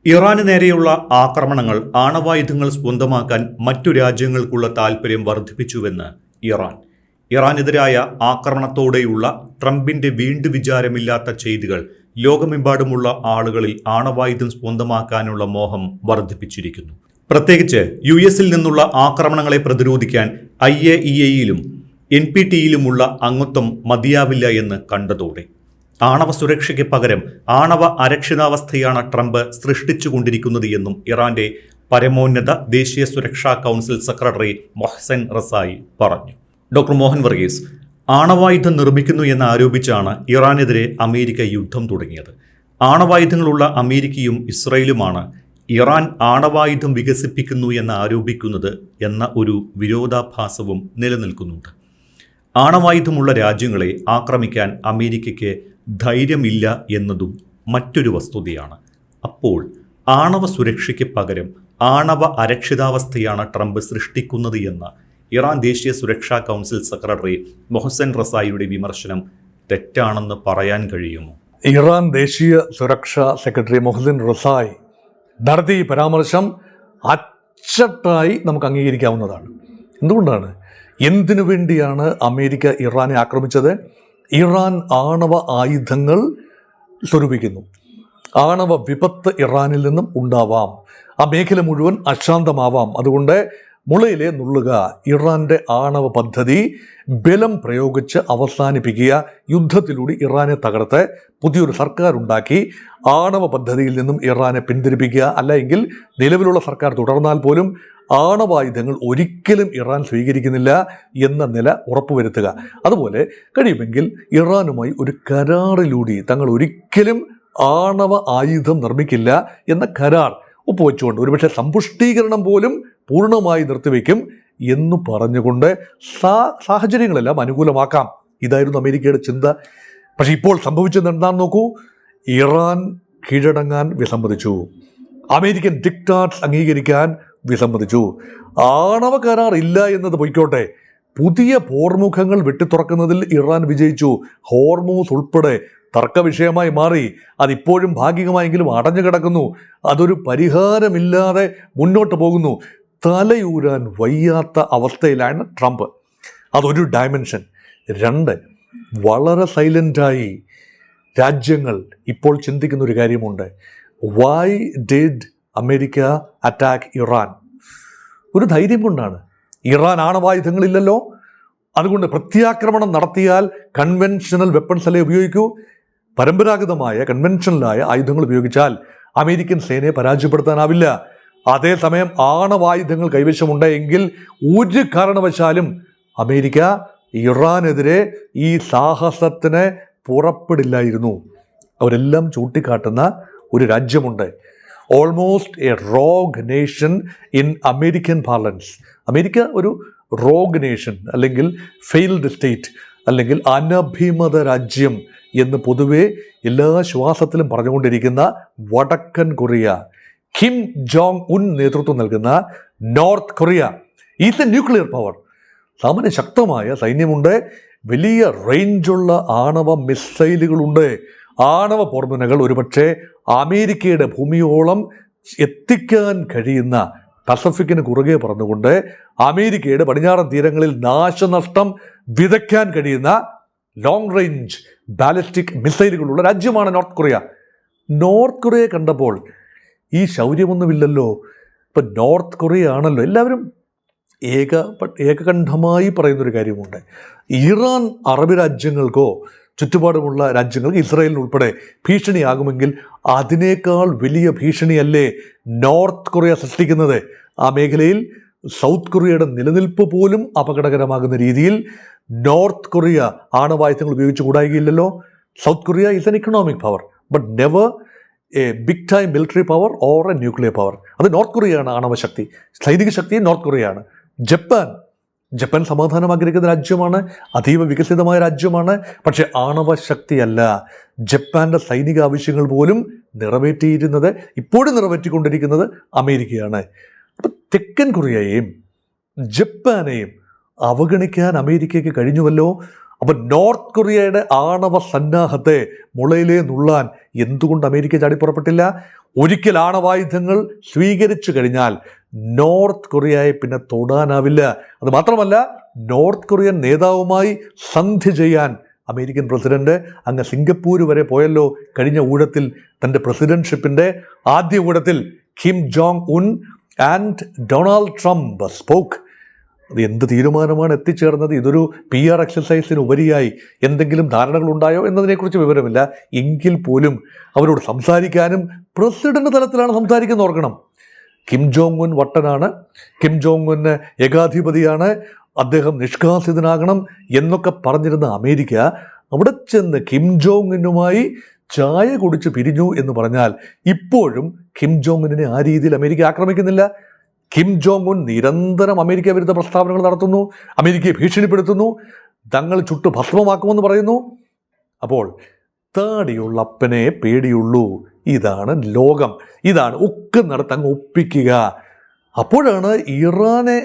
ഇറാന് നേരെയുള്ള ആക്രമണങ്ങൾ ആണവായുധങ്ങൾ സ്വന്തമാക്കാൻ മറ്റു രാജ്യങ്ങൾക്കുള്ള താൽപ്പര്യം വർദ്ധിപ്പിച്ചുവെന്ന് ഇറാനെതിരായ ആക്രമണത്തോടെയുള്ള ട്രംപിന്റെ വീണ്ടും വിചാരമില്ലാത്ത ചെയ്തികൾ ലോകമെമ്പാടുമുള്ള ആളുകളിൽ ആണവായുധം സ്വന്തമാക്കാനുള്ള മോഹം വർദ്ധിപ്പിച്ചിരിക്കുന്നു. പ്രത്യേകിച്ച് യുഎസിൽ നിന്നുള്ള ആക്രമണങ്ങളെ പ്രതിരോധിക്കാൻ IAEAയിലും NPTയിലുമുള്ള അംഗത്വം മതിയാവില്ല എന്ന് കണ്ടതോടെ ആണവ സുരക്ഷയ്ക്ക് പകരം ആണവ അരക്ഷിതാവസ്ഥയാണ് ട്രംപ് സൃഷ്ടിച്ചുകൊണ്ടിരിക്കുന്നത് എന്നും ഇറാന്റെ പരമോന്നത ദേശീയ സുരക്ഷാ കൗൺസിൽ സെക്രട്ടറി മൊഹ്സെൻ റസായി പറഞ്ഞു. ഡോക്ടർ മോഹൻ വർഗീസ്, ആണവായുധം നിർമ്മിക്കുന്നു എന്നാരോപിച്ചാണ് ഇറാനെതിരെ അമേരിക്ക യുദ്ധം തുടങ്ങിയത്. ആണവായുധങ്ങളുള്ള അമേരിക്കയും ഇസ്രയേലുമാണ് ഇറാൻ ആണവായുധം വികസിപ്പിക്കുന്നു എന്ന് ആരോപിക്കുന്നത് എന്ന ഒരു വിരോധാഭാസവും നിലനിൽക്കുന്നുണ്ട്. ആണവായുധമുള്ള രാജ്യങ്ങളെ ആക്രമിക്കാൻ അമേരിക്കയ്ക്ക് ധൈര്യമില്ല എന്നതും മറ്റൊരു വസ്തുതയാണ്. അപ്പോൾ ആണവ സുരക്ഷയ്ക്ക് പകരം ആണവ അരക്ഷിതാവസ്ഥയാണ് ട്രംപ് സൃഷ്ടിക്കുന്നത് എന്ന ഇറാൻ ദേശീയ സുരക്ഷാ കൗൺസിൽ സെക്രട്ടറി മൊഹ്സെൻ റസായിയുടെ വിമർശനം തെറ്റാണെന്ന് പറയാൻ കഴിയുമോ? ഇറാൻ ദേശീയ സുരക്ഷാ സെക്രട്ടറി മൊഹ്സെൻ റസായി നടത്തിയ ഈ പരാമർശം അച്ചട്ടായി നമുക്ക് അംഗീകരിക്കാവുന്നതാണ്. എന്തുകൊണ്ടാണ്? എന്തിനു വേണ്ടിയാണ് അമേരിക്ക ഇറാനെ ആക്രമിച്ചത്? ഇറാൻ ആണവ ആയുധങ്ങൾ സ്വരൂപിക്കുന്നു. ആണവ വിപത്ത് ഇറാനിൽ നിന്നും ഉണ്ടാവാം. ആ മേഖല മുഴുവൻ അശാന്തമാവാം. അതുകൊണ്ട് മുളയിലെ നുള്ളുക, ഇറാന്റെ ആണവ പദ്ധതി ബലം പ്രയോഗിച്ച് അവസാനിപ്പിക്കുക, യുദ്ധത്തിലൂടെ ഇറാനെ തകർത്ത് പുതിയൊരു സർക്കാർ ഉണ്ടാക്കി ആണവ പദ്ധതിയിൽ നിന്നും ഇറാനെ പിന്തിരിപ്പിക്കുക. അല്ലെങ്കിൽ നിലവിലുള്ള സർക്കാർ തുടർന്നാൽ പോലും ആണവായുധങ്ങൾ ഒരിക്കലും ഇറാൻ സ്വീകരിക്കുന്നില്ല എന്ന നില ഉറപ്പുവരുത്തുക. അതുപോലെ കഴിയുമെങ്കിൽ ഇറാനുമായി ഒരു കരാറിലൂടെ തങ്ങൾ ഒരിക്കലും ആണവ ആയുധം നിർമ്മിക്കില്ല എന്ന കരാർ ഒപ്പുവെച്ചുകൊണ്ട് ഒരുപക്ഷെ സമ്പുഷ്ടീകരണം പോലും പൂർണ്ണമായി നിർത്തിവെക്കും എന്ന് പറഞ്ഞുകൊണ്ട് സാഹചര്യങ്ങളെല്ലാം അനുകൂലമാക്കാം. ഇതായിരുന്നു അമേരിക്കയുടെ ചിന്ത. പക്ഷെ ഇപ്പോൾ സംഭവിച്ചത് എന്താണെന്ന് നോക്കൂ. ഇറാൻ കീഴടങ്ങാൻ വിസമ്മതിച്ചു. അമേരിക്കൻ ഡിക്റ്റാറ്റ്സ് അംഗീകരിക്കാൻ വിസമ്മതിച്ചു. ആണവ കരാർ ഇല്ല എന്നത് പൊയ്ക്കോട്ടെ, പുതിയ പോർമുഖങ്ങൾ വെട്ടിത്തുറക്കുന്നതിൽ ഇറാൻ വിജയിച്ചു. ഹോർമൂസ് ഉൾപ്പെടെ തർക്ക വിഷയമായി മാറി. അതിപ്പോഴും ഭാഗികമായെങ്കിലും അടഞ്ഞു കിടക്കുന്നു. അതൊരു പരിഹാരമില്ലാതെ മുന്നോട്ട് പോകുന്നു. തലയൂരാൻ വയ്യാത്ത അവസ്ഥയിലാണ് ട്രംപ്. അതൊരു ഡയമെൻഷൻ. 2, വളരെ സൈലൻ്റായി രാജ്യങ്ങൾ ഇപ്പോൾ ചിന്തിക്കുന്ന ഒരു കാര്യമുണ്ട്. Why did America attack Iran? ഒരു ധൈര്യം കൊണ്ടാണ്. ഇറാൻ ആണവായുധങ്ങളില്ലല്ലോ, അതുകൊണ്ട് പ്രത്യാക്രമണം നടത്തിയാൽ കൺവെൻഷണൽ വെപ്പൺസ് അല്ലേ ഉപയോഗിക്കൂ. പരമ്പരാഗതമായ കൺവെൻഷനലായ ആയുധങ്ങൾ ഉപയോഗിച്ചാൽ അമേരിക്കൻ സേനയെ പരാജയപ്പെടുത്താനാവില്ല. അതേസമയം ആണവായുധങ്ങൾ കൈവശമുണ്ടെങ്കിൽ ഒരു കാരണവശാലും അമേരിക്ക ഇറാനെതിരെ ഈ സാഹസത്തിന് പുറപ്പെടില്ലായിരുന്നു. അവരെല്ലാം ചൂണ്ടിക്കാട്ടുന്ന ഒരു രാജ്യമുണ്ട്. Almost a rogue nation in American parlance. America ഒരു റോഗ് നേഷൻ, അല്ലെങ്കിൽ ഫെയിൽഡ് സ്റ്റേറ്റ്, അല്ലെങ്കിൽ അനഭിമത രാജ്യം എന്ന് പൊതുവെ എല്ലാ ശ്വാസത്തിലും പറഞ്ഞുകൊണ്ടിരിക്കുന്ന വടക്കൻ കൊറിയ, കിം ജോങ് ഉൻ നേതൃത്വം നൽകുന്ന north Korea is A nuclear power. സാമാന്യ ശക്തമായ സൈന്യമുണ്ട്, വലിയ റേഞ്ചുള്ള ആണവ മിസൈലുകളുണ്ട്. ആണവ പോർമുനകൾ ഒരുപക്ഷെ അമേരിക്കയുടെ ഭൂമിയോളം എത്തിക്കാൻ കഴിയുന്ന, പസഫിക്കിന് കുറുകെ പറഞ്ഞുകൊണ്ട് അമേരിക്കയുടെ പടിഞ്ഞാറൻ തീരങ്ങളിൽ നാശനഷ്ടം വിതയ്ക്കാൻ കഴിയുന്ന ലോങ് റേഞ്ച് ബാലിസ്റ്റിക് മിസൈലുകളുള്ള രാജ്യമാണ് നോർത്ത് കൊറിയ. നോർത്ത് കൊറിയയെ കണ്ടപ്പോൾ ഈ ശൗര്യമൊന്നുമില്ലല്ലോ. ഇപ്പം നോർത്ത് കൊറിയ ആണല്ലോ എല്ലാവരും ഏകകണ്ഠമായി പറയുന്നൊരു കാര്യമുണ്ട്. ഇറാൻ അറബ് രാജ്യങ്ങൾക്കോ ചുറ്റുപാടുമുള്ള രാജ്യങ്ങൾക്ക്, ഇസ്രായേലിനുൾപ്പെടെ ഭീഷണിയാകുമെങ്കിൽ അതിനേക്കാൾ വലിയ ഭീഷണിയല്ലേ നോർത്ത് കൊറിയ സൃഷ്ടിക്കുന്നത്? ആ മേഖലയിൽ സൗത്ത് കൊറിയയുടെ നിലനിൽപ്പ് പോലും അപകടകരമാകുന്ന രീതിയിൽ നോർത്ത് കൊറിയ ആണവായുധങ്ങൾ ഉപയോഗിച്ച് കൂടായികയില്ലല്ലോ. South Korea is an economic power, but never a big time military power or a nuclear power. അത് നോർത്ത് കൊറിയയാണ് ആണവശക്തി. സൈനിക ശക്തി നോർത്ത് കൊറിയയാണ്. ജപ്പാൻ സമാധാനം ആഗ്രഹിക്കുന്ന രാജ്യമാണ്, അതീവ വികസിതമായ രാജ്യമാണ്. പക്ഷേ ആണവ ശക്തിയല്ല. ജപ്പാന്റെ സൈനിക ആവശ്യങ്ങൾ പോലും നിറവേറ്റിയിരുന്നത്, ഇപ്പോഴും നിറവേറ്റിക്കൊണ്ടിരിക്കുന്നത് അമേരിക്കയാണ്. അപ്പം തെക്കൻ കൊറിയയെയും ജപ്പാനെയും അവഗണിക്കാൻ അമേരിക്കയ്ക്ക് കഴിഞ്ഞുവല്ലോ. അപ്പം നോർത്ത് കൊറിയയുടെ ആണവ സന്നാഹത്തെ മുളയിലേ നുള്ളാൻ എന്തുകൊണ്ട് അമേരിക്ക ചാടിപ്പുറപ്പെട്ടില്ല? ഒരിക്കൽ ആണവായുധങ്ങൾ സ്വീകരിച്ചു കഴിഞ്ഞാൽ നോർത്ത് കൊറിയയെ പിന്നെ തൊടാനാവില്ല. അത് മാത്രമല്ല, നോർത്ത് കൊറിയൻ നേതാവുമായി സന്ധി ചെയ്യാൻ അമേരിക്കൻ പ്രസിഡന്റ് അങ്ങ് സിംഗപ്പൂർ വരെ പോയല്ലോ കഴിഞ്ഞ ഊഴത്തിൽ. തൻ്റെ പ്രസിഡന്റ്ഷിപ്പിൻ്റെ ആദ്യ ഊഴത്തിൽ Kim Jong Un and Donald Trump spoke. അത് എന്ത് തീരുമാനമാണ് എത്തിച്ചേർന്നത്? ഇതൊരു PR എക്സസൈസിന് ഉപരിയായി എന്തെങ്കിലും ധാരണകളുണ്ടായോ എന്നതിനെക്കുറിച്ച് വിവരമില്ല. എങ്കിൽ പോലും അവരോട് സംസാരിക്കാനും പ്രസിഡന്റ് തലത്തിലാണ് സംസാരിക്കുന്നത് ഓർക്കണം. കിം ജോങ് ഉൻ വട്ടനാണ്, കിം ജോങ് ഉൻ ഏകാധിപതിയാണ്, അദ്ദേഹം നിഷ്കാസിതനാകണം എന്നൊക്കെ പറഞ്ഞിരുന്ന അമേരിക്ക അവിടെ ചെന്ന് കിം ജോങ് ഉന്നുമായി ചായ കുടിച്ച് പിരിഞ്ഞു എന്ന് പറഞ്ഞാൽ ഇപ്പോഴും കിം ജോങ് ഉന്നിനെ ആ രീതിയിൽ അമേരിക്ക ആക്രമിക്കുന്നില്ല. കിം ജോങ് ഉൻ നിരന്തരം അമേരിക്ക വിരുദ്ധ പ്രസ്താവനകൾ നടത്തുന്നു, അമേരിക്കയെ ഭീഷണിപ്പെടുത്തുന്നു, തങ്ങൾ ചുട്ടു ഭസ്മമാക്കുമെന്ന് പറയുന്നു. അപ്പോൾ താടിയുള്ള അപ്പനെ പേടിയുള്ളൂ. ഇതാണ് ലോകം, ഇതാണ് ഒക്കെ നടത്തങ്ങ് ഒപ്പിക്കുക. അപ്പോഴാണ് ഇറാനെ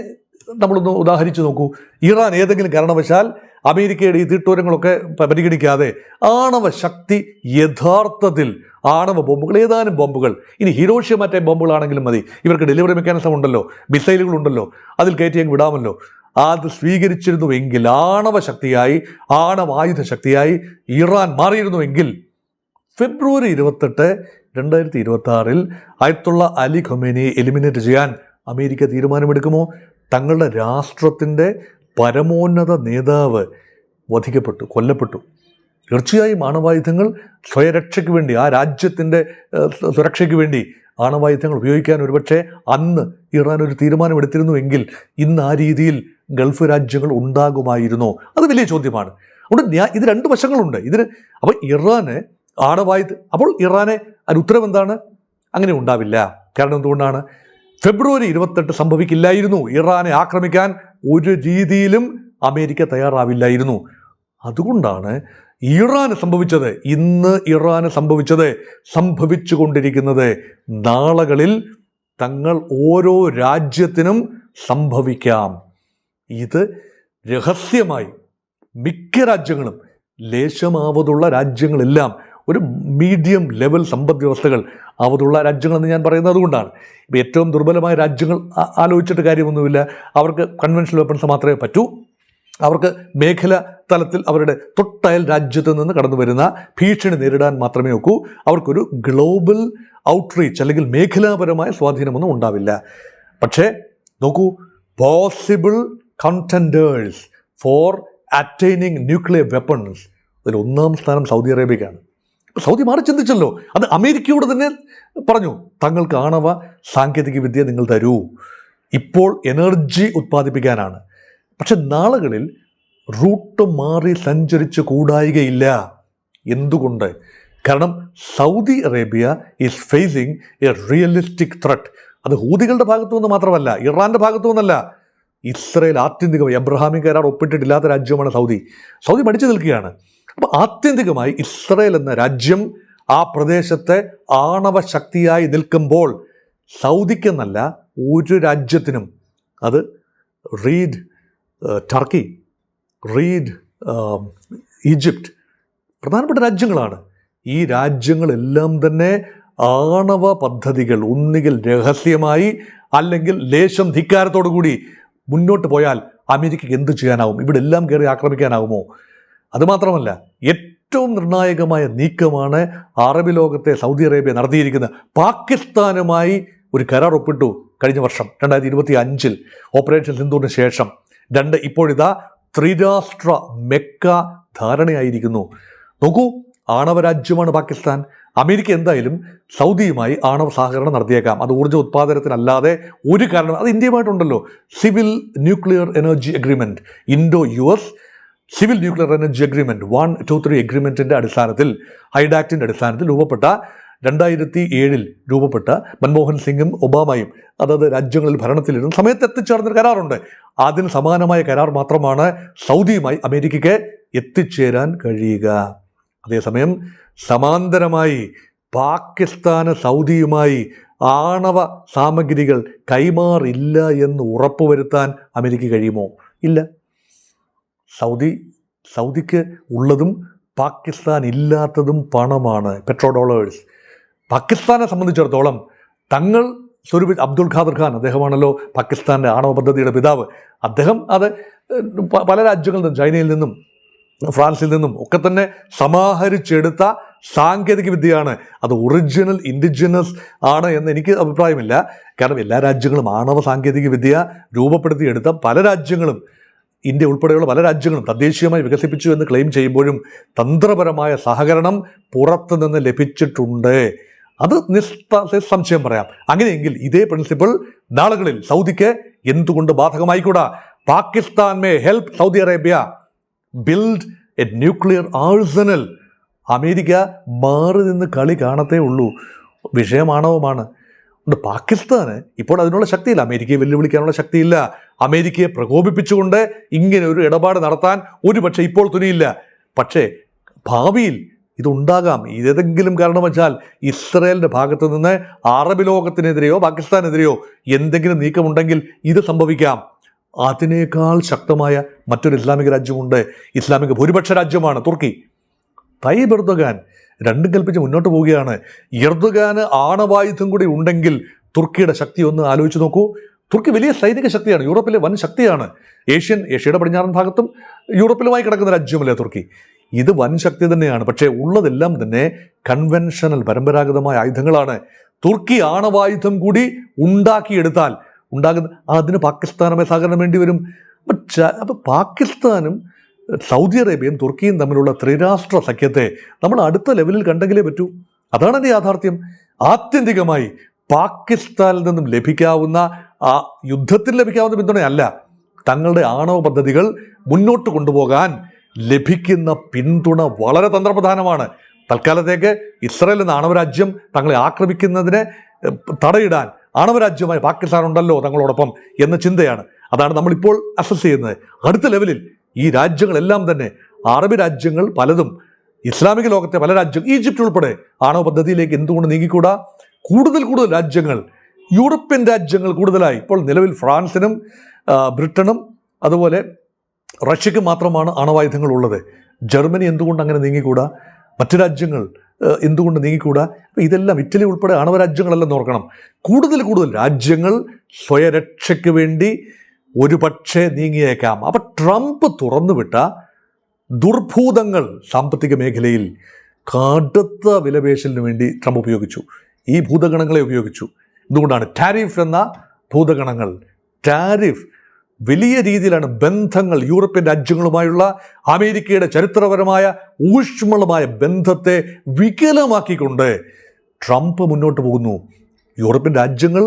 നമ്മളൊന്ന് ഉദാഹരിച്ച് നോക്കൂ. ഇറാൻ ഏതെങ്കിലും കാരണവശാൽ അമേരിക്കയുടെ ഈ തീട്ടൂരങ്ങളൊക്കെ പരിഗണിക്കാതെ ആണവ ശക്തി, യഥാർത്ഥത്തിൽ ആണവ ബോംബുകൾ, ഏതാനും ബോംബുകൾ, ഇനി ഹിരോഷിമ ടൈപ്പ് ബോംബുകളാണെങ്കിലും മതി, ഇവർക്ക് ഡെലിവറി മെക്കാനിസം ഉണ്ടല്ലോ, മിസൈലുകളുണ്ടല്ലോ, അതിൽ കയറ്റി അങ്ങ് വിടാമല്ലോ. അത് സ്വീകരിച്ചിരുന്നുവെങ്കിൽ, ആണവ ശക്തിയായി, ആണവായുധ ശക്തിയായി ഇറാൻ മാറിയിരുന്നുവെങ്കിൽ ഫെബ്രുവരി 28, 2026 ആയത്തുള്ള അലി ഖൊമേനിയെ എലിമിനേറ്റ് ചെയ്യാൻ അമേരിക്ക തീരുമാനമെടുക്കുമോ? തങ്ങളുടെ രാഷ്ട്രത്തിൻ്റെ പരമോന്നത നേതാവ് വധിക്കപ്പെട്ടു, കൊല്ലപ്പെട്ടു. തീർച്ചയായും ആണവായുധങ്ങൾ സ്വയരക്ഷയ്ക്ക് വേണ്ടി, ആ രാജ്യത്തിൻ്റെ സുരക്ഷയ്ക്ക് വേണ്ടി ആണവായുധങ്ങൾ ഉപയോഗിക്കാൻ ഒരുപക്ഷെ അന്ന് ഇറാൻ ഒരു തീരുമാനമെടുത്തിരുന്നുവെങ്കിൽ ഇന്ന് ആ രീതിയിൽ ഗൾഫ് രാജ്യങ്ങൾ ഉണ്ടാകുമായിരുന്നോ? അത് വലിയ ചോദ്യമാണ്. അതുകൊണ്ട് ഇത് രണ്ട് വശങ്ങളുണ്ട് ഇതിന്. അപ്പോൾ ഇറാന് അപ്പോൾ ഇറാനെ അതിന് ഉത്തരം എന്താണ്? അങ്ങനെ ഉണ്ടാവില്ല. കാരണം എന്തുകൊണ്ടാണ്? ഫെബ്രുവരി 28 സംഭവിക്കില്ലായിരുന്നു. ഇറാനെ ആക്രമിക്കാൻ ഒരു രീതിയിലും അമേരിക്ക തയ്യാറാവില്ലായിരുന്നു. അതുകൊണ്ടാണ് ഇറാന് സംഭവിച്ചത്, ഇന്ന് ഇറാന് സംഭവിച്ചത്, സംഭവിച്ചുകൊണ്ടിരിക്കുന്നത്, നാളുകളിൽ തങ്ങൾ ഓരോ രാജ്യത്തിനും സംഭവിക്കാം. ഇത് രഹസ്യമായി മിക്ക രാജ്യങ്ങളും, ലേശമാവതുള്ള രാജ്യങ്ങളെല്ലാം, ഒരു മീഡിയം ലെവൽ സമ്പദ് വ്യവസ്ഥകൾ ആവതുള്ള രാജ്യങ്ങളെന്ന് ഞാൻ പറയുന്നത് അതുകൊണ്ടാണ്. ഇപ്പോൾ ഏറ്റവും ദുർബലമായ രാജ്യങ്ങൾ ആലോചിച്ചിട്ട് കാര്യമൊന്നുമില്ല. അവർക്ക് കൺവെൻഷണൽ വെപ്പൺസ് മാത്രമേ പറ്റൂ. അവർക്ക് മേഖല തലത്തിൽ അവരുടെ തൊട്ടയൽ രാജ്യത്ത് നിന്ന് കടന്നു വരുന്ന ഭീഷണി നേരിടാൻ മാത്രമേ ഒക്കൂ. അവർക്കൊരു ഗ്ലോബൽ ഔട്ട്റീച്ച് അല്ലെങ്കിൽ മേഖലാപരമായ സ്വാധീനമൊന്നും ഉണ്ടാവില്ല. പക്ഷേ നോക്കൂ, possible contenders for attaining nuclear weapons, അതിൽ ഒന്നാം സ്ഥാനം സൗദി അറേബ്യക്കാണ്. സൗദി മാറി ചിന്തിച്ചല്ലോ. അത് അമേരിക്കയോട് തന്നെ പറഞ്ഞു, തങ്ങൾക്ക് ആണവ സാങ്കേതിക വിദ്യ നിങ്ങൾ തരൂ, ഇപ്പോൾ എനർജി ഉത്പാദിപ്പിക്കാനാണ്. പക്ഷെ നാളുകളിൽ റൂട്ട് മാറി സഞ്ചരിച്ച് കൂടായികയില്ല. എന്തുകൊണ്ട്? കാരണം Saudi Arabia is phasing A realistic threat. അത് ഹൂതികളുടെ ഭാഗത്തു നിന്ന് മാത്രമല്ല, ഇറാൻ്റെ ഭാഗത്തു നിന്നല്ല. ഇസ്രയേൽ ആത്യന്തികമായി എബ്രഹാമിക് കരാർ ഒപ്പിട്ടിട്ടില്ലാത്ത രാജ്യമാണ് സൗദി. സൗദി മടിച്ചു നിൽക്കുകയാണ്. അപ്പോൾ ആത്യന്തികമായി ഇസ്രയേൽ എന്ന രാജ്യം ആ പ്രദേശത്തെ ആണവ ശക്തിയായി നിൽക്കുമ്പോൾ സൗദിക്കെന്നല്ല ഒരു രാജ്യത്തിനും, അത് റീഡ് ടർക്കി, റീഡ് ഈജിപ്റ്റ്, പ്രധാനപ്പെട്ട രാജ്യങ്ങളാണ്. ഈ രാജ്യങ്ങളെല്ലാം തന്നെ ആണവ പദ്ധതികൾ ഒന്നുകിൽ രഹസ്യമായി അല്ലെങ്കിൽ ലേശം ധിക്കാരത്തോടു കൂടി മുന്നോട്ട് പോയാൽ അമേരിക്കയ്ക്ക് എന്ത് ചെയ്യാനാവും? ഇവിടെ എല്ലാം കയറി ആക്രമിക്കാനാവുമോ? അതുമാത്രമല്ല, ഏറ്റവും നിർണായകമായ നീക്കമാണ് അറബ് ലോകത്തെ സൗദി അറേബ്യ നടത്തിയിരിക്കുന്നത്. പാകിസ്ഥാനുമായി ഒരു കരാർ ഒപ്പിട്ടു കഴിഞ്ഞ വർഷം 2025 ഓപ്പറേഷൻ സിന്ദൂറിന് ശേഷം. ഇപ്പോഴിതാ ത്രിരാഷ്ട്ര മെക്ക ധാരണയായിരിക്കുന്നു. നോക്കൂ, ആണവ രാജ്യമാണ് പാകിസ്ഥാൻ. അമേരിക്ക എന്തായാലും സൗദിയുമായി ആണവ സഹകരണം നടത്തിയേക്കാം. അത് ഊർജ്ജ ഉത്പാദനത്തിനല്ലാതെ ഒരു കാരണം. അത് ഇന്ത്യയുമായിട്ടുണ്ടല്ലോ, civil nuclear energy agreement, Indo US civil nuclear energy agreement 123 എഗ്രിമെൻറ്റിൻ്റെ അടിസ്ഥാനത്തിൽ, ഹൈഡാക്റ്റിൻ്റെ അടിസ്ഥാനത്തിൽ രൂപപ്പെട്ട 2007 രൂപപ്പെട്ട മൻമോഹൻ സിംഗും ഒബാമയും അതത് രാജ്യങ്ങളിൽ ഭരണത്തിലിരുന്ന സമയത്ത് എത്തിച്ചേർന്നൊരു കരാറുണ്ട്. അതിന് സമാനമായ കരാർ മാത്രമാണ് സൗദിയുമായി അമേരിക്കയ്ക്ക് എത്തിച്ചേരാൻ കഴിയുക. അതേസമയം സമാന്തരമായി പാകിസ്ഥാന് സൗദിയുമായി ആണവ സാമഗ്രികൾ കൈമാറില്ല എന്ന് ഉറപ്പുവരുത്താൻ അമേരിക്ക കഴിയുമോ? ഇല്ല. സൗദിക്ക് ഉള്ളതും പാകിസ്ഥാൻ ഇല്ലാത്തതും പണമാണ്, പെട്രോ ഡോളേഴ്സ്. പാകിസ്ഥാനെ സംബന്ധിച്ചിടത്തോളം തങ്ങൾ സ്വരൂപിച്ച അബ്ദുൽ ഖാദർ ഖാൻ, അദ്ദേഹമാണല്ലോ പാകിസ്ഥാൻ്റെ ആണവ പദ്ധതിയുടെ പിതാവ്. അദ്ദേഹം അത് പല രാജ്യങ്ങളിൽ നിന്നും, ചൈനയിൽ നിന്നും ഫ്രാൻസിൽ നിന്നും ഒക്കെ തന്നെ സമാഹരിച്ചെടുത്ത സാങ്കേതിക വിദ്യയാണ്. അത് ഒറിജിനൽ ഇൻഡിജിനസ് ആണ് എന്ന് എനിക്ക് അഭിപ്രായമില്ല. കാരണം എല്ലാ രാജ്യങ്ങളും ആണവ സാങ്കേതിക വിദ്യ രൂപപ്പെടുത്തിയെടുത്ത പല രാജ്യങ്ങളും, ഇന്ത്യ ഉൾപ്പെടെയുള്ള പല രാജ്യങ്ങളും തദ്ദേശീയമായി വികസിപ്പിച്ചു എന്ന് ക്ലെയിം ചെയ്യുമ്പോഴും തന്ത്രപരമായ സഹകരണം പുറത്തു നിന്ന് ലഭിച്ചിട്ടുണ്ട്. അത് നിസ്സംശയം പറയാം. അങ്ങനെയെങ്കിൽ ഇതേ പ്രിൻസിപ്പിൾ നാളുകളിൽ സൗദിക്ക് എന്തുകൊണ്ട് ബാധകമായിക്കൂടാ? Pakistan may help Saudi Arabia build a nuclear arsenal. America മാറി നിന്ന് കളി കാണത്തേ ഉള്ളൂ. വിഷയം ആണവമാണ്. പാകിസ്ഥാന് ഇപ്പോൾ അതിനുള്ള ശക്തിയില്ല, അമേരിക്കയെ വെല്ലുവിളിക്കാനുള്ള ശക്തിയില്ല. അമേരിക്കയെ പ്രകോപിപ്പിച്ചുകൊണ്ട് ഇങ്ങനെ ഒരു ഇടപാട് നടത്താൻ ഒരുപക്ഷെ ഇപ്പോൾ തുനിയില്ല. പക്ഷേ ഭാവിയിൽ ഇതുണ്ടാകാം. ഏതെങ്കിലും കാരണവശാൽ ഇസ്രയേലിൻ്റെ ഭാഗത്തു നിന്ന് അറബ് ലോകത്തിനെതിരെയോ പാകിസ്ഥാനെതിരെയോ എന്തെങ്കിലും നീക്കമുണ്ടെങ്കിൽ ഇത് സംഭവിക്കാം. അതിനേക്കാൾ ശക്തമായ മറ്റൊരു ഇസ്ലാമിക രാജ്യമുണ്ട്, ഇസ്ലാമിക ഭൂരിപക്ഷ രാജ്യമാണ് തുർക്കി. തയ്യിബ് എർദോഗാൻ രണ്ടും കൽപ്പിച്ച് മുന്നോട്ട് പോവുകയാണ്. എർദോഗാന് ആണവായുധം കൂടി ഉണ്ടെങ്കിൽ തുർക്കിയുടെ ശക്തി ഒന്ന് ആലോചിച്ച് നോക്കൂ. തുർക്കി വലിയ സൈനിക ശക്തിയാണ്, യൂറോപ്പിലെ വൻ ശക്തിയാണ്. ഏഷ്യയുടെ പടിഞ്ഞാറൻ ഭാഗത്തും യൂറോപ്പിലുമായി കിടക്കുന്ന രാജ്യമല്ലേ തുർക്കി. ഇത് വൻ ശക്തി തന്നെയാണ്. പക്ഷേ ഉള്ളതെല്ലാം തന്നെ കൺവെൻഷണൽ പരമ്പരാഗതമായ ആയുധങ്ങളാണ്. തുർക്കി ആണവായുധം കൂടി ഉണ്ടാക്കിയെടുത്താൽ അതിന് പാകിസ്ഥാനുമായി സഹകരണം വേണ്ടി വരും. അപ്പം പാകിസ്ഥാനും സൗദി അറേബ്യയും തുർക്കിയും തമ്മിലുള്ള ത്രിരാഷ്ട്ര സഖ്യത്തെ നമ്മൾ അടുത്ത ലെവലിൽ കണ്ടെങ്കിലേ പറ്റൂ. അതാണ് എൻ്റെ യാഥാർത്ഥ്യം. ആത്യന്തികമായി പാകിസ്ഥാനിൽ നിന്നും ലഭിക്കാവുന്ന ആ യുദ്ധത്തിൽ ലഭിക്കാവുന്ന പിന്തുണയല്ല, തങ്ങളുടെ ആണവ പദ്ധതികൾ മുന്നോട്ട് കൊണ്ടുപോകാൻ ലഭിക്കുന്ന പിന്തുണ വളരെ തന്ത്രപ്രധാനമാണ്. തൽക്കാലത്തേക്ക് ഇസ്രായേൽ എന്ന ആണവരാജ്യം തങ്ങളെ ആക്രമിക്കുന്നതിനെ തടയിടാൻ ആണവരാജ്യമായി പാകിസ്ഥാൻ ഉണ്ടല്ലോ തങ്ങളോടൊപ്പം എന്ന ചിന്തയാണ്. അതാണ് നമ്മളിപ്പോൾ അസസ് ചെയ്യുന്നത്. അടുത്ത ലെവലിൽ ഈ രാജ്യങ്ങളെല്ലാം തന്നെ, അറബ് രാജ്യങ്ങൾ പലതും, ഇസ്ലാമിക ലോകത്തെ പല രാജ്യങ്ങൾ, ഈജിപ്റ്റ് ഉൾപ്പെടെ ആണവ പദ്ധതിയിലേക്ക് എന്തുകൊണ്ട് നീങ്ങിക്കൂടാ? കൂടുതൽ രാജ്യങ്ങൾ, യൂറോപ്യൻ രാജ്യങ്ങൾ കൂടുതലായി. ഇപ്പോൾ നിലവിൽ ഫ്രാൻസിനും ബ്രിട്ടനും അതുപോലെ റഷ്യക്കും മാത്രമാണ് ആണവായുധങ്ങൾ ഉള്ളത്. ജർമ്മനി എന്തുകൊണ്ട് അങ്ങനെ നീങ്ങിക്കൂടാ? മറ്റു രാജ്യങ്ങൾ എന്തുകൊണ്ട് നീങ്ങിക്കൂടാ? ഇതെല്ലാം ഇറ്റലി ഉൾപ്പെടെ ആണവരാജ്യങ്ങളല്ലെന്ന് ഓർക്കണം. കൂടുതൽ രാജ്യങ്ങൾ സ്വയരക്ഷയ്ക്ക് വേണ്ടി ഒരു പക്ഷേ നീങ്ങിയേക്കാം. അപ്പം ട്രംപ് തുറന്നുവിട്ട ദുർഭൂതങ്ങൾ സാമ്പത്തിക മേഖലയിൽ കടുത്ത വിലപേശലിന് വേണ്ടി ട്രംപ് ഉപയോഗിച്ചു. ഈ ഭൂതഗണങ്ങളെ ഉപയോഗിച്ചു. എന്തുകൊണ്ടാണ്? ടാരിഫ് എന്ന ഭൂതഗണങ്ങൾ. ടാരിഫ് വലിയ രീതിയിലാണ് ബന്ധങ്ങൾ, യൂറോപ്യൻ രാജ്യങ്ങളുമായുള്ള അമേരിക്കയുടെ ചരിത്രപരമായ ഊഷ്മളമായ ബന്ധത്തെ വികലമാക്കിക്കൊണ്ട് ട്രംപ് മുന്നോട്ട് പോകുന്നു. യൂറോപ്യൻ രാജ്യങ്ങൾ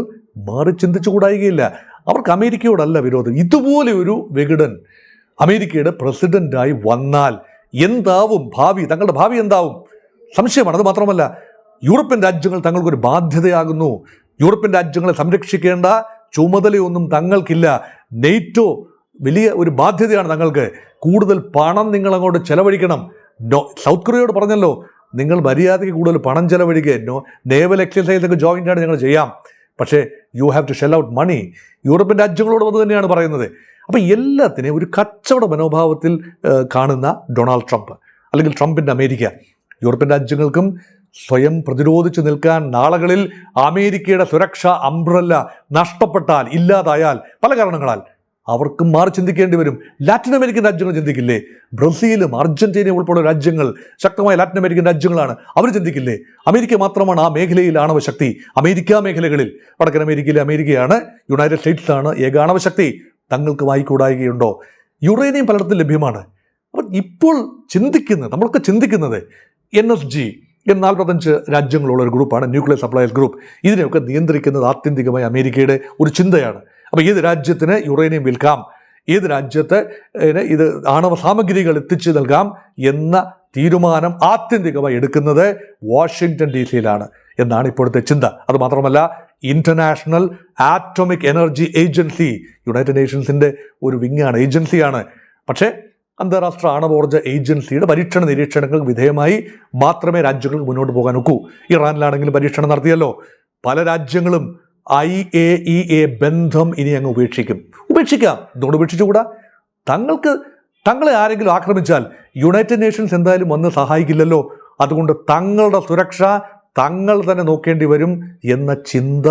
മാറി ചിന്തിച്ചുകൂടായികയില്ല. അവർക്ക് അമേരിക്കയോടല്ല വിരോധം. ഇതുപോലെ ഒരു വിഘടൻ അമേരിക്കയുടെ പ്രസിഡന്റായി വന്നാൽ എന്താവും ഭാവി? തങ്ങളുടെ ഭാവി എന്താവും? സംശയമാണ്. അത് മാത്രമല്ല, യൂറോപ്യൻ രാജ്യങ്ങൾ തങ്ങൾക്കൊരു ബാധ്യതയാകുന്നു. യൂറോപ്യൻ രാജ്യങ്ങളെ സംരക്ഷിക്കേണ്ട ചുമതലയൊന്നും തങ്ങൾക്കില്ല. നെയ്റ്റോ വലിയ ഒരു ബാധ്യതയാണ് തങ്ങൾക്ക്. കൂടുതൽ പണം നിങ്ങൾ അങ്ങോട്ട് ചെലവഴിക്കണം. സൗത്ത് കൊറിയയോട് പറഞ്ഞല്ലോ, നിങ്ങൾ മര്യാദയ്ക്ക് കൂടുതൽ പണം ചെലവഴിക്കുക. നേവൽ എക്സസൈസൊക്കെ ജോയിൻ്റാണ് ഞങ്ങൾ ചെയ്യാം, പക്ഷേ you have to shell out money. European രാജ്യങ്ങളോട് അത് തന്നെയാണ് പറയുന്നത്. അപ്പോൾ എല്ലാത്തിനെയും ഒരു കച്ചവട മനോഭാവത്തിൽ കാണുന്ന ഡൊണാൾഡ് ട്രംപ്, അല്ലെങ്കിൽ ട്രംപിൻ്റെ അമേരിക്ക, യൂറോപ്യൻ രാജ്യങ്ങൾക്കും സ്വയം പ്രതിരോധിച്ച് നിൽക്കാൻ നാളുകളിൽ അമേരിക്കയുടെ സുരക്ഷ അംബ്രല്ല നഷ്ടപ്പെട്ടാൽ, ഇല്ലാതായാൽ, പല കാരണങ്ങളാൽ അവർക്കും മാറി ചിന്തിക്കേണ്ടി വരും. ലാറ്റിൻ അമേരിക്കൻ രാജ്യങ്ങൾ ചിന്തിക്കില്ലേ? ബ്രസീലും അർജന്റീനയും ഉൾപ്പെടെ രാജ്യങ്ങൾ ശക്തമായ ലാറ്റിൻ അമേരിക്കൻ രാജ്യങ്ങളാണ്. അവർ ചിന്തിക്കില്ലേ? അമേരിക്ക മാത്രമാണ് ആ മേഖലയിൽ ആണവശക്തി. അമേരിക്ക മേഖലകളിൽ വടക്കൻ അമേരിക്കയിലെ അമേരിക്കയാണ്, യുണൈറ്റഡ് സ്റ്റേറ്റ്സ് ആണ് ഏക ആണവശക്തി. തങ്ങൾക്ക് വായിക്കൂടായികയുണ്ടോ? യുറേനിയം പലയിടത്തും ലഭ്യമാണ്. അപ്പം ഇപ്പോൾ നമ്മളൊക്കെ ചിന്തിക്കുന്നത് NSG 45 രാജ്യങ്ങളുള്ള ഒരു ഗ്രൂപ്പാണ്, ന്യൂക്ലിയർ സപ്ലയേഴ്സ് ഗ്രൂപ്പ്. ഇതിനെയൊക്കെ നിയന്ത്രിക്കുന്നത് ആത്യന്തികമായി അമേരിക്കയുടെ ഒരു ചിന്തയാണ്. അപ്പോൾ ഏത് രാജ്യത്തിന് യുറേനിയം വിൽക്കാം, ഏത് രാജ്യത്ത് ഇത് ആണവ സാമഗ്രികൾ എത്തിച്ചു നൽകാം എന്ന തീരുമാനം ആത്യന്തികമായി എടുക്കുന്നത് വാഷിങ്ടൺ DC-യിലാണ് എന്നാണ് ഇപ്പോഴത്തെ ചിന്ത. അതുമാത്രമല്ല, International Atomic Energy Agency, United നേഷൻസിൻ്റെ ഒരു വിങ്ങാണ്, ഏജൻസിയാണ്. പക്ഷേ അന്താരാഷ്ട്ര ആണവോർജ്ജ ഏജൻസിയുടെ പരീക്ഷണ നിരീക്ഷണങ്ങൾക്ക് വിധേയമായി മാത്രമേ രാജ്യങ്ങൾക്ക് മുന്നോട്ട് പോകാൻ ഒക്കൂ. ഇറാനിലാണെങ്കിലും പരീക്ഷണം നടത്തിയല്ലോ. പല രാജ്യങ്ങളും IAEA ബന്ധം ഇനി അങ്ങ് ഉപേക്ഷിക്കാം. എന്തുകൊണ്ട് ഉപേക്ഷിച്ചുകൂടാ? തങ്ങളെ ആരെങ്കിലും ആക്രമിച്ചാൽ യുണൈറ്റഡ് നേഷൻസ് എന്തായാലും വന്ന് സഹായിക്കില്ലല്ലോ. അതുകൊണ്ട് തങ്ങളുടെ സുരക്ഷ തങ്ങൾ തന്നെ നോക്കേണ്ടി വരും എന്ന ചിന്ത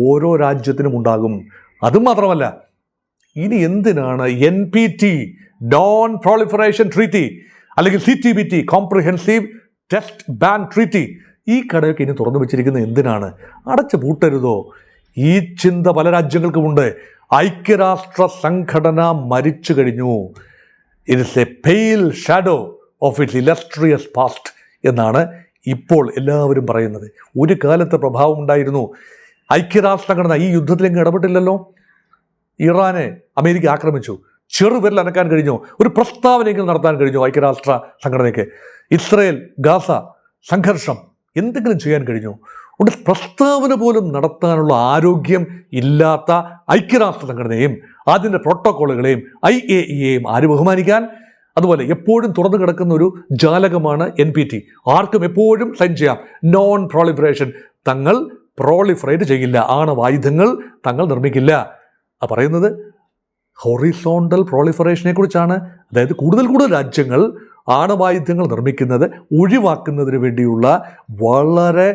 ഓരോ രാജ്യത്തിനും ഉണ്ടാകും. അതുമാത്രമല്ല, ഇനി എന്തിനാണ് NPT നോൺ പ്രോളിഫറേഷൻ ട്രീറ്റി അല്ലെങ്കിൽ CTBT comprehensive test ban treaty ഈ കടയൊക്കെ ഇനി തുറന്നു വെച്ചിരിക്കുന്നത് എന്തിനാണ്? അടച്ചു പൂട്ടരുതോ? ഈ ചിന്ത പല രാജ്യങ്ങൾക്കുമുണ്ട്. ഐക്യരാഷ്ട്ര സംഘടന മരിച്ചു കഴിഞ്ഞു. It is a pale shadow of its illustrious past എന്നാണ് ഇപ്പോൾ എല്ലാവരും പറയുന്നത്. ഒരു കാലത്ത് പ്രഭാവം ഉണ്ടായിരുന്നു. ഐക്യരാഷ്ട്ര സംഘടന ഈ യുദ്ധത്തിലെങ്ങും ഇടപെട്ടില്ലല്ലോ. ഇറാനെ അമേരിക്ക ആക്രമിച്ചു, ചെറുവിരൽ അനക്കാൻ കഴിഞ്ഞോ? ഒരു പ്രസ്താവനയെങ്കിലും നടത്താൻ കഴിഞ്ഞോ ഐക്യരാഷ്ട്ര സംഘടനയ്ക്ക്? ഇസ്രയേൽ ഗാസ സംഘർഷം എന്തെങ്കിലും ചെയ്യാൻ കഴിഞ്ഞോ? ഒരു പ്രസ്താവന പോലും നടത്താനുള്ള ആരോഗ്യം ഇല്ലാത്ത ഐക്യരാഷ്ട്ര സംഘടനയെയും അതിൻ്റെ പ്രോട്ടോക്കോളുകളെയും IAEA ആര് ബഹുമാനിക്കാൻ? അതുപോലെ എപ്പോഴും തുറന്നു കിടക്കുന്ന ഒരു ജാലകമാണ് NPT. ആർക്കും എപ്പോഴും സൈൻ ചെയ്യാം. നോൺ പ്രോളിഫറേഷൻ, തങ്ങൾ പ്രോളിഫറേറ്റ് ചെയ്യില്ല, ആണവായുധങ്ങൾ തങ്ങൾ നിർമ്മിക്കില്ല. പറയുന്നത് ഹൊറിസോണ്ടൽ പ്രോളിഫറേഷനെ കുറിച്ചാണ്. അതായത് കൂടുതൽ രാജ്യങ്ങൾ ആണവായുധങ്ങൾ നിർമ്മിക്കുന്നത് ഒഴിവാക്കുന്നതിന് വേണ്ടിയുള്ള വളരെ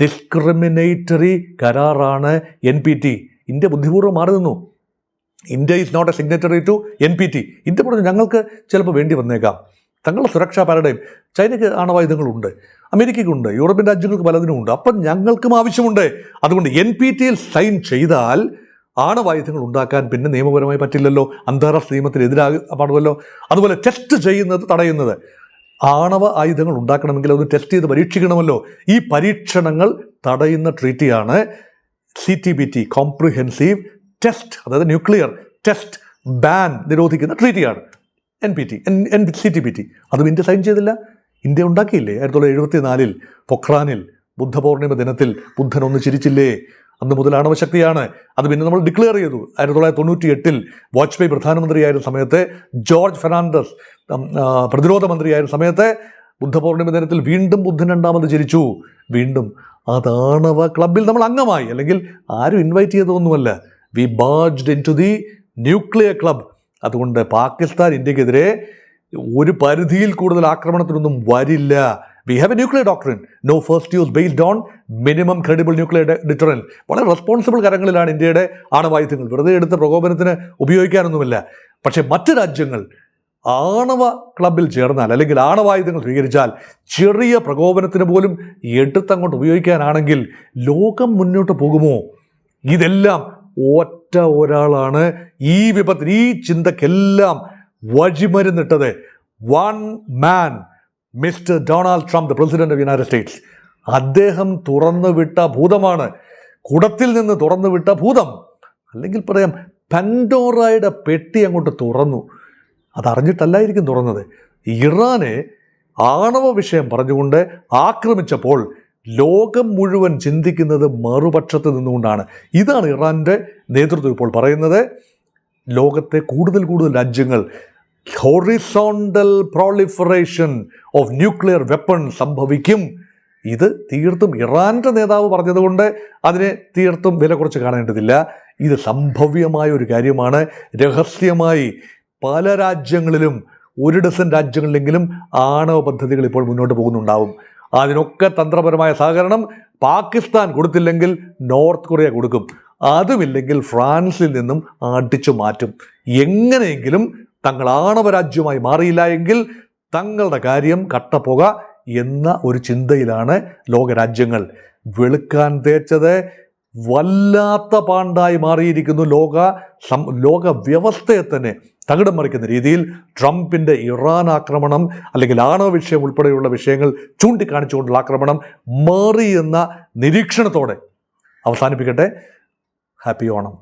ഡിസ്ക്രിമിനേറ്ററി കരാറാണ് NPT. ഇന്ത്യ ബുദ്ധിപൂർവ്വം മാറി നിന്നു. India is not a signatory to NPT. India പറഞ്ഞു ഞങ്ങൾക്ക് ചിലപ്പോൾ വേണ്ടി വന്നേക്കാം. തങ്ങളുടെ സുരക്ഷാ പാരഡൈം, ചൈനയ്ക്ക് ആണവായുധങ്ങളുണ്ട്, അമേരിക്കയ്ക്കുണ്ട്, യൂറോപ്യൻ രാജ്യങ്ങൾക്ക് പലതിനുമുണ്ട്, അപ്പം ഞങ്ങൾക്കും ആവശ്യമുണ്ട്. അതുകൊണ്ട് NPTയിൽ സൈൻ ചെയ്താൽ ആണവായുധങ്ങൾ ഉണ്ടാക്കാൻ പിന്നെ നിയമപരമായി പറ്റില്ലല്ലോ, അന്താരാഷ്ട്ര നിയമത്തിന് പാടുമല്ലോ. അതുപോലെ ടെസ്റ്റ് ചെയ്യുന്നത് തടയുന്നത്, ആണവ ആയുധങ്ങൾ ഉണ്ടാക്കണമെങ്കിൽ അത് ടെസ്റ്റ് ചെയ്ത് പരീക്ഷിക്കണമല്ലോ. ഈ പരീക്ഷണങ്ങൾ തടയുന്ന ട്രീറ്റിയാണ് CTBT കോംപ്രിഹെൻസീവ് ടെസ്റ്റ്, അതായത് ന്യൂക്ലിയർ ടെസ്റ്റ് ബാൻ നിരോധിക്കുന്ന ട്രീറ്റിയാണ് CTBT. അതും ഇന്ത്യ സൈൻ ചെയ്തില്ല. ഇന്ത്യ ഉണ്ടാക്കിയില്ലേ 1974 പൊഖ്രാനിൽ ബുദ്ധപൗർണിമ ദിനത്തിൽ ബുദ്ധൻ ഒന്ന് ചിരിച്ചില്ലേ? അന്ന് മുതൽ ആണവശക്തിയാണ്. അത് പിന്നെ നമ്മൾ ഡിക്ലെയർ ചെയ്തു. 1998 വാജ്പേയി പ്രധാനമന്ത്രിയായിരുന്ന സമയത്ത്, ജോർജ് ഫെർണാണ്ടസ് പ്രതിരോധ മന്ത്രിയായിരുന്ന സമയത്ത് ബുദ്ധപൗർണിമ ദിനത്തിൽ വീണ്ടും ബുദ്ധൻ രണ്ടാമത് ചിരിച്ചു. വീണ്ടും അത് ആണവ ക്ലബിൽ നമ്മൾ അംഗമായി. അല്ലെങ്കിൽ ആരും ഇൻവൈറ്റ് ചെയ്തതൊന്നുമല്ല. We barged into the nuclear club. അതുകൊണ്ട് പാകിസ്ഥാൻ ഇന്ത്യക്കെതിരെ ഒരു പരിധിയിൽ കൂടുതൽ ആക്രമണത്തിനൊന്നും വരില്ല. We have a nuclear doctrine. No first use based on minimum credible nuclear deterrent. വളരെ റെസ്പോൺസിബിൾ കരങ്ങളിലാണ് ഇന്ത്യയുടെ ആണവായുധങ്ങൾ. വെറുതെ എടുത്ത് പ്രകോപനത്തിന് ഉപയോഗിക്കാനൊന്നുമില്ല. പക്ഷേ മറ്റ് രാജ്യങ്ങൾ ആണവ ക്ലബിൽ ചേർന്നാൽ അല്ലെങ്കിൽ ആണവായുധങ്ങൾ സ്വീകരിച്ചാൽ ചെറിയ പ്രകോപനത്തിന് പോലും എടുത്തങ്ങോട്ട് ഉപയോഗിക്കാനാണെങ്കിൽ ലോകം മുന്നോട്ട് പോകുമോ? ഇതെല്ലാം ഒറ്റ ഒരാളാണ് ഈ വിപത്തിന്, ഈ ചിന്തക്കെല്ലാം വഴിമരുന്നിട്ടത്. One man, mister Donald Trump, the president of United States. അദ്ദേഹം തുറന്നുവിട്ട ഭൂതമാണ്, കുടത്തിൽ നിന്ന് തുറന്നുവിട്ട ഭൂതം. അല്ലെങ്കിൽ പറയാം, പൻഡോറയുടെ പെട്ടി അങ്ങോട്ട് തുറന്നു. അതറിഞ്ഞിട്ടല്ലായിരിക്കും തുറന്നത്. ഇറാനെ ആണവ വിഷയം പറഞ്ഞുകൊണ്ട് ആക്രമിച്ചപ്പോൾ ലോകം മുഴുവൻ ചിന്തിക്കുന്നത് മറുപക്ഷത്ത് നിന്നുകൊണ്ടാണ്. ഇതാണ് ഇറാൻ്റെ നേതൃത്വം ഇപ്പോൾ പറയുന്നത്. ലോകത്തെ കൂടുതൽ രാജ്യങ്ങൾ horizontal proliferation of nuclear weapon സംഭവിക്കും. ഇത് തീർത്തും ഇറാൻ്റെ നേതാവ് പറഞ്ഞതുകൊണ്ട് അതിനെ തീർത്തും വില കുറച്ച് കാണേണ്ടതില്ല. ഇത് സംഭവ്യമായ ഒരു കാര്യമാണ്. രഹസ്യമായി പല രാജ്യങ്ങളിലും, 1 ഡസൻ രാജ്യങ്ങളിലെങ്കിലും ആണവ പദ്ധതികൾ ഇപ്പോൾ മുന്നോട്ട് പോകുന്നുണ്ടാവും. അതിനൊക്കെ തന്ത്രപരമായ സഹകരണം പാകിസ്ഥാൻ കൊടുത്തില്ലെങ്കിൽ നോർത്ത് കൊറിയ കൊടുക്കും. അതുമില്ലെങ്കിൽ ഫ്രാൻസിൽ നിന്നും അടിച്ചു മാറ്റും. എങ്ങനെയെങ്കിലും തങ്ങൾ ആണവ രാജ്യമായി മാറിയില്ല എങ്കിൽ തങ്ങളുടെ കാര്യം കട്ടപ്പുക എന്ന ഒരു ചിന്തയിലാണ് ലോകരാജ്യങ്ങൾ. വെളുക്കാൻ തേച്ചത് വല്ലാത്ത പാണ്ടായി മാറിയിരിക്കുന്നു. ലോക വ്യവസ്ഥയെ തന്നെ തകിടം മറിക്കുന്ന രീതിയിൽ ട്രംപിൻ്റെ ഇറാൻ ആക്രമണം അല്ലെങ്കിൽ ആണവ വിഷയം ഉൾപ്പെടെയുള്ള വിഷയങ്ങൾ ചൂണ്ടിക്കാണിച്ചുകൊണ്ടുള്ള ആക്രമണം മാറി എന്ന നിരീക്ഷണത്തോടെ അവസാനിപ്പിക്കട്ടെ. ഹാപ്പി ഓണം.